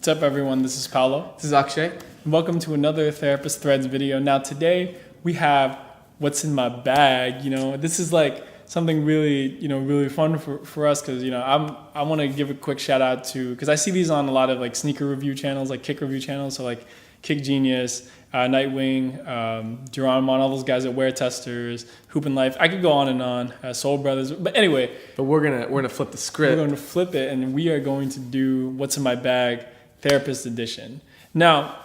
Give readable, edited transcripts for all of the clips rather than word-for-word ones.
up, everyone? This is Paolo. This is Akshay. Welcome to another Therapist Threads video. Now, today we have what's in my bag. This is like something really, really fun for us because, I want to give a quick shout out to, because I see these on a lot of like sneaker review channels, like kick review channels. So like Kick Genius, Nightwing, Geronimo, all those guys at Wear Testers, Hoop and Life. I could go on and on. Soul Brothers. But anyway. But we're gonna flip the script. We're going to flip it, and we are going to do What's in My Bag Therapist Edition. Now,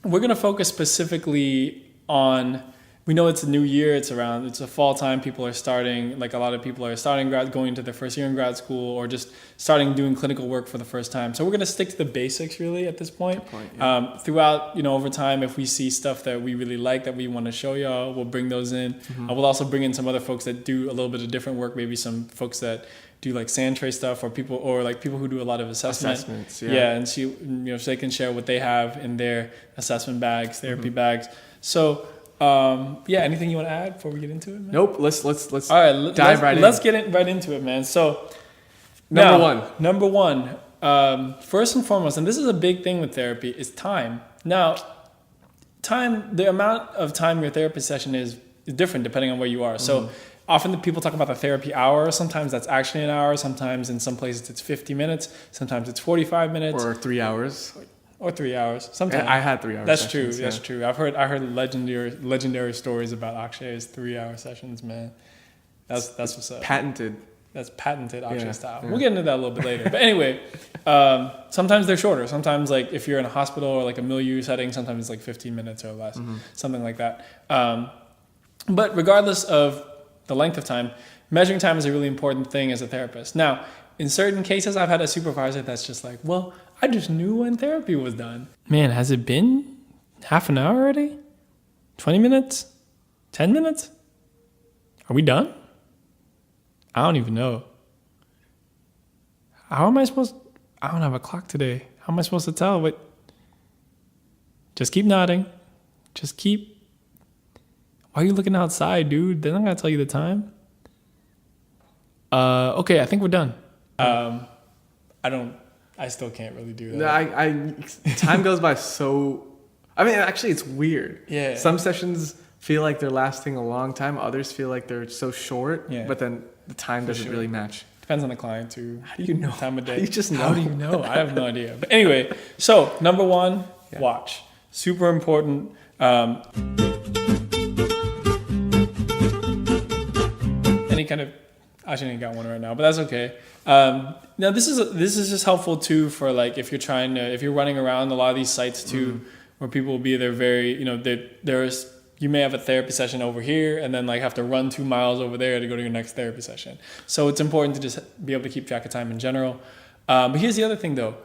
we're going to focus specifically on, we know it's a new year, it's a fall time, people are starting, like a lot of people are starting going into their first year in grad school or just starting doing clinical work for the first time. So we're going to stick to the basics really at this point. Throughout, over time, if we see stuff that we really like that we want to show y'all, we'll bring those in. We'll also bring in some other folks that do a little bit of different work, maybe some folks that do like sand tray stuff or people who do a lot of assessments. And so they can share what they have in their assessment bags, therapy bags. So anything you want to add before we get into it, man? Nope. Let's all right, dive right in. Let's get right into it, man. So number one, first and foremost, and this is a big thing with therapy, is time. Now, the amount of time your therapy session is different depending on where you are. So often the people talk about the therapy hour. Sometimes that's actually an hour. Sometimes in some places it's 50 minutes. Sometimes it's 45 minutes. Or 3 hours. Or 3 hours. Sometimes I had 3 hours. That's sessions, true. That's true. I heard legendary stories about Akshay's 3-hour sessions, man. That's what's up. Patented. That's patented Akshay style. Yeah. We'll get into that a little bit later. But anyway, sometimes they're shorter. Sometimes like if you're in a hospital or like a milieu setting, sometimes it's like 15 minutes or less, something like that. But regardless of the length of time, measuring time is a really important thing as a therapist. Now, in certain cases, I've had a supervisor that's just like, well, I just knew when therapy was done. Man, has it been half an hour already? 20 minutes? 10 minutes? Are we done? I don't even know. How am I supposed... I don't have a clock today. How am I supposed to tell? Wait. Just keep nodding. Just keep... Why are you looking outside, dude? They're not going to tell you the time. Okay, I think we're done. I still can't really do that. No, time goes by so... actually, it's weird. Yeah. Some sessions feel like they're lasting a long time. Others feel like they're so short. Yeah. But then the time doesn't really match. Depends on the client, too. How do you know? Time of day. You just know. How do you know? I have no idea. But anyway, so number one, watch. Super important. Any kind of... I shouldn't got one right now, but that's okay. Now this is just helpful too for like if you're running around a lot of these sites too, where people will be there you may have a therapy session over here and then like have to run 2 miles over there to go to your next therapy session. So it's important to just be able to keep track of time in general. But here's the other thing though.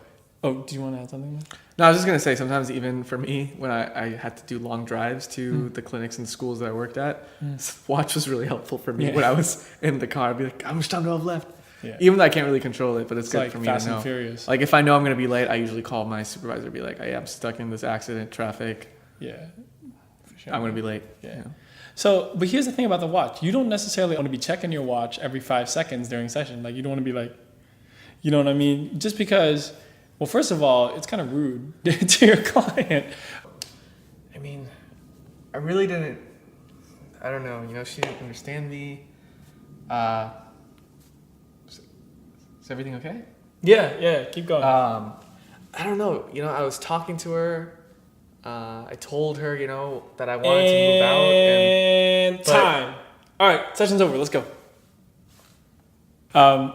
Oh, do you want to add something there? No, I was just going to say, sometimes even for me, when I had to do long drives to the clinics and schools that I worked at, watch was really helpful for me. When I was in the car, I'd be like, how much time do I have left? Yeah. Even though I can't really control it, but it's good like for me Fast to know. And Furious. Like if I know I'm going to be late, I usually call my supervisor and be like, hey, I'm stuck in this accident, traffic. Yeah, for sure. I'm going to be late. Yeah. So, but here's the thing about the watch. You don't necessarily want to be checking your watch every 5 seconds during session. Like you don't want to be like, you know what I mean? Just because... Well, first of all, it's kind of rude to your client. I really didn't... I don't know. She didn't understand me. Is everything okay? Yeah. Keep going. I don't know. I was talking to her. I told her, that I wanted to move out. And time. All right, session's over. Let's go.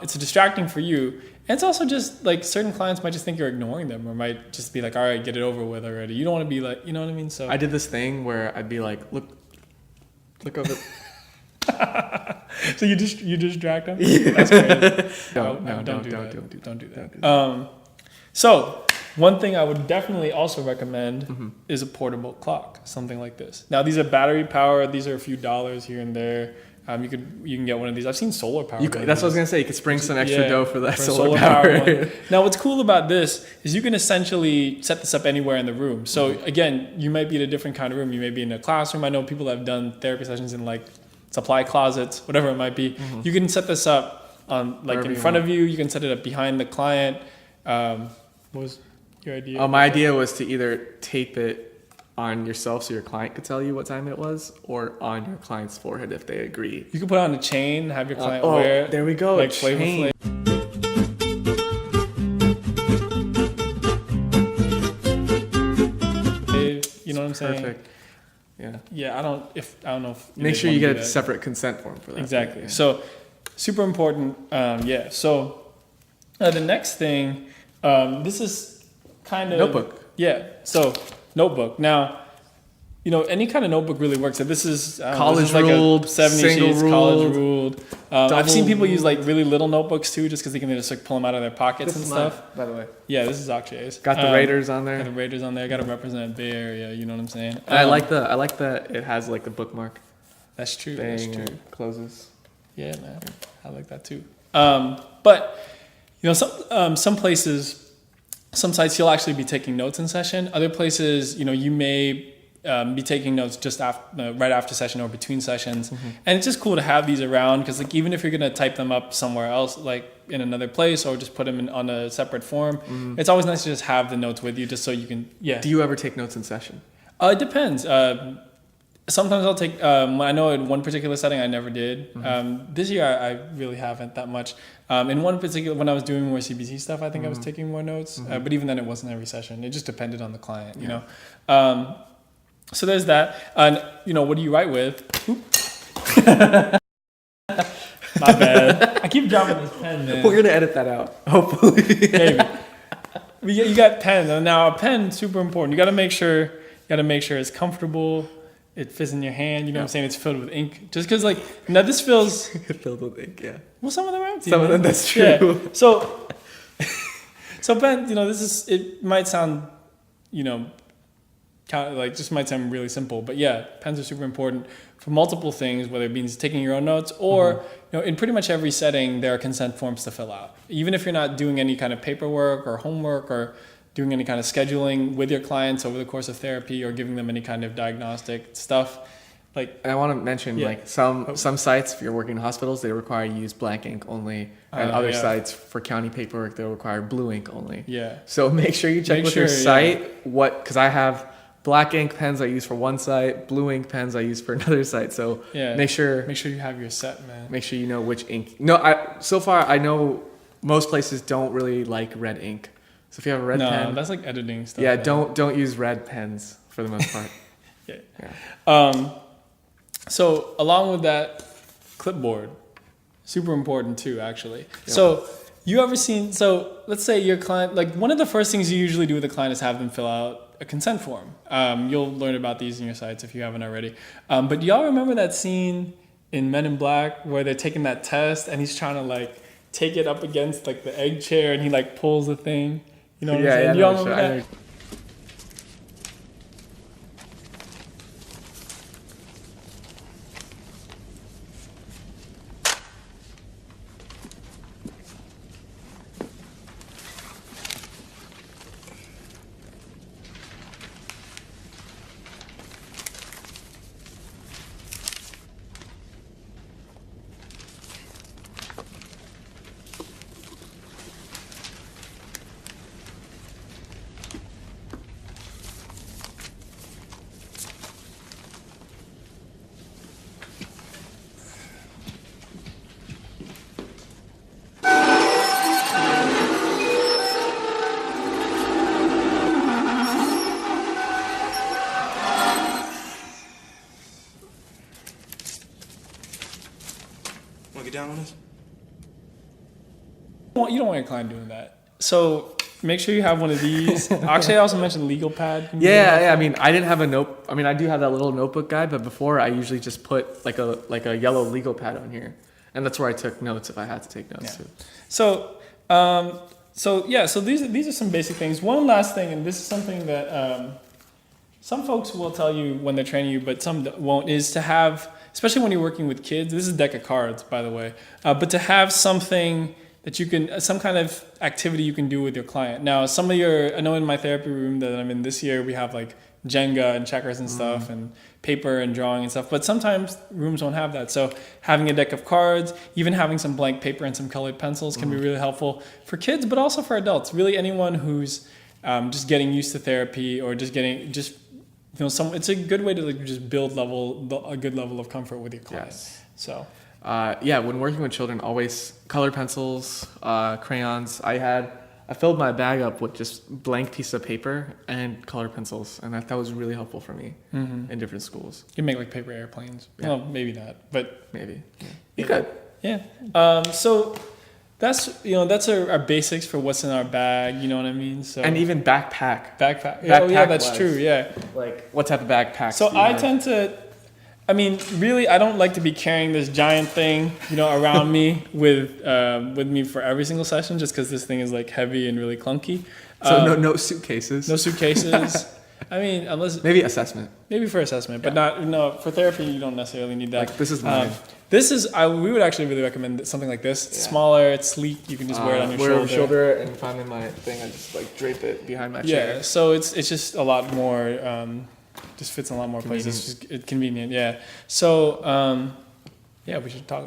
It's distracting for you. And it's also just like certain clients might just think you're ignoring them or might just be like, all right, get it over with already. You don't want to be like, you know what I mean? So I did this thing where I'd be like, look over. So you distract them? Yeah. That's crazy. Don't do that. So one thing I would definitely also recommend is a portable clock, something like this. Now these are battery powered. These are a few dollars here and there. You can get one of these. I've seen solar power. That's what I was gonna say. You could spring some extra dough for that solar power. One. Now, what's cool about this is you can essentially set this up anywhere in the room. So again, you might be in a different kind of room. You may be in a classroom. I know people that have done therapy sessions in like supply closets, whatever it might be. You can set this up on like in front of you. You can set it up behind the client. your idea? My idea was to either tape it on yourself so your client could tell you what time it was, or on your client's forehead if they agree. You could put it on a chain, have your client wear it. There we go. Like chain. You know what I'm saying? Perfect. Yeah. Yeah, I don't know if Make sure you get a separate consent form for that. Exactly. Yeah. So super important. Yeah. So the next thing, this is kind of Notebook. Yeah. So notebook. Now, you know, any kind of notebook really works. So this is College like ruled, a 70 single sheets, ruled, college ruled. I've seen people use like ruled. really little notebooks too, just because they can just like pull them out of their pockets This and is stuff. mine, by the way. Yeah, this is Akshay's. Got the Raiders on Got the there. Raiders on there. Got to represent Bay Area. You know what I'm saying? I like that it has like the bookmark That's true. thing. That's true. It closes. Yeah, man, I like that too. But you know, some places, some sites you'll actually be taking notes in session. Other places, you know, you may be taking notes just after, right after session or between sessions, and it's just cool to have these around because, like, even if you're gonna type them up somewhere else, like in another place, or just put them on a separate form, it's always nice to just have the notes with you, just so you can. Yeah. Do you ever take notes in session? It depends. Sometimes I'll take. I know in one particular setting I never did. This year I really haven't that much. In one particular, when I was doing more CBC stuff, I think I was taking more notes. But even then, it wasn't every session. It just depended on the client, you know. So there's that. And you know, what do you write with? My bad. I keep dropping this pen, man. We're gonna edit that out, hopefully. Maybe. You got pen. And now a pen, super important. You got to make sure it's comfortable. It fits in your hand. You know what I'm saying? It's filled with ink. Just because, like, now this feels Filled with ink, yeah. well. Some of them are empty. Some of man. them, that's true. Yeah. So pen. You know, it might sound, you know, just might sound really simple, but yeah, pens are super important for multiple things, whether it means taking your own notes or, you know, in pretty much every setting, there are consent forms to fill out. Even if you're not doing any kind of paperwork or homework or doing any kind of scheduling with your clients over the course of therapy or giving them any kind of diagnostic stuff, like. And I want to mention, like, some sites, if you're working in hospitals, they require you use black ink only, and other sites for county paperwork, they'll require blue ink only. Yeah. So make sure you check with your site because I have black ink pens I use for one site, blue ink pens I use for another site. So make sure you have your set, man. Make sure you know which ink. No, so far I know most places don't really like red ink. So if you have a red pen, no, that's like editing stuff. Yeah, man. don't use red pens for the most part. Yeah. So along with that, clipboard, super important too, actually. Yep. So you ever seen? So let's say your client, like, one of the first things you usually do with a client is have them fill out a consent form. You'll learn about these in your sites if you haven't already. But do y'all remember that scene in Men in Black where they're taking that test and he's trying to, like, take it up against, like, the egg chair and he, like, pulls the thing? You know what I'm saying? Yeah, Do y'all remember that? Want to get down on this? You don't want your client doing that. So make sure you have one of these. Akshay also mentioned legal pad. Yeah. I mean, I didn't have a note. I mean, I do have that little notebook guide, but before I usually just put like a yellow legal pad on here, and that's where I took notes if I had to take notes. Yeah. So these are some basic things. One last thing, and this is something that some folks will tell you when they're training you, but some won't, is to have, especially when you're working with kids. This is a deck of cards, by the way, but to have something that you can, some kind of activity you can do with your client. Now, I know in my therapy room that I'm in this year, we have like Jenga and checkers and stuff and paper and drawing and stuff, but sometimes rooms don't have that. So having a deck of cards, even having some blank paper and some colored pencils can be really helpful for kids, but also for adults. Really anyone who's just getting used to therapy, or just it's a good way to like just build a good level of comfort with your client. Yes. So when working with children, always color pencils, crayons. I filled my bag up with just blank piece of paper and color pencils, and that was really helpful for me in different schools. You can make like paper airplanes. Yeah. Well, maybe not, but Maybe. Yeah. You could. yeah. So that's our basics for what's in our bag. You know what I mean? So And even backpack. backpack. Backpack Oh yeah, that's wise. true. Yeah. Like, what type of backpack? So I tend to, I mean, really, I don't like to be carrying this giant thing, around me with me for every single session, just because this thing is like heavy and really clunky. So no suitcases. No suitcases. I mean, unless Maybe assessment. maybe for assessment, but Yeah. not for therapy. You don't necessarily need that. Like, this is mine. We would actually really recommend something like this. It's Yeah. smaller, it's sleek. You can just wear it on your Wear it shoulder. and if I'm in my thing, I just like drape it behind my Yeah, chair. so it's just a lot more. Just fits in a lot more places. It's convenient. Yeah. So we should talk.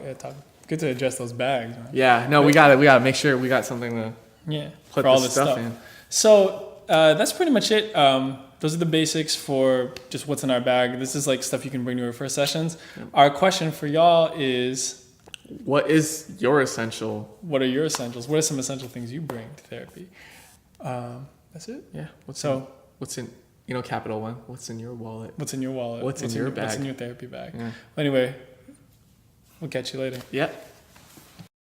Good to address those bags. Man. Yeah, no, we gotta make sure we got something to Yeah. put for all this this stuff stuff. in. So that's pretty much it. Those are the basics for just what's in our bag. This is like stuff you can bring to our first sessions. Our question for y'all is, What is your essential? what are your essentials? What are some essential things you bring to therapy? That's it. Yeah. What's in Capital One? What's in your wallet? What's in your wallet? What's in your What's bag? in your therapy bag? Yeah. Anyway, we'll catch you later. Yep.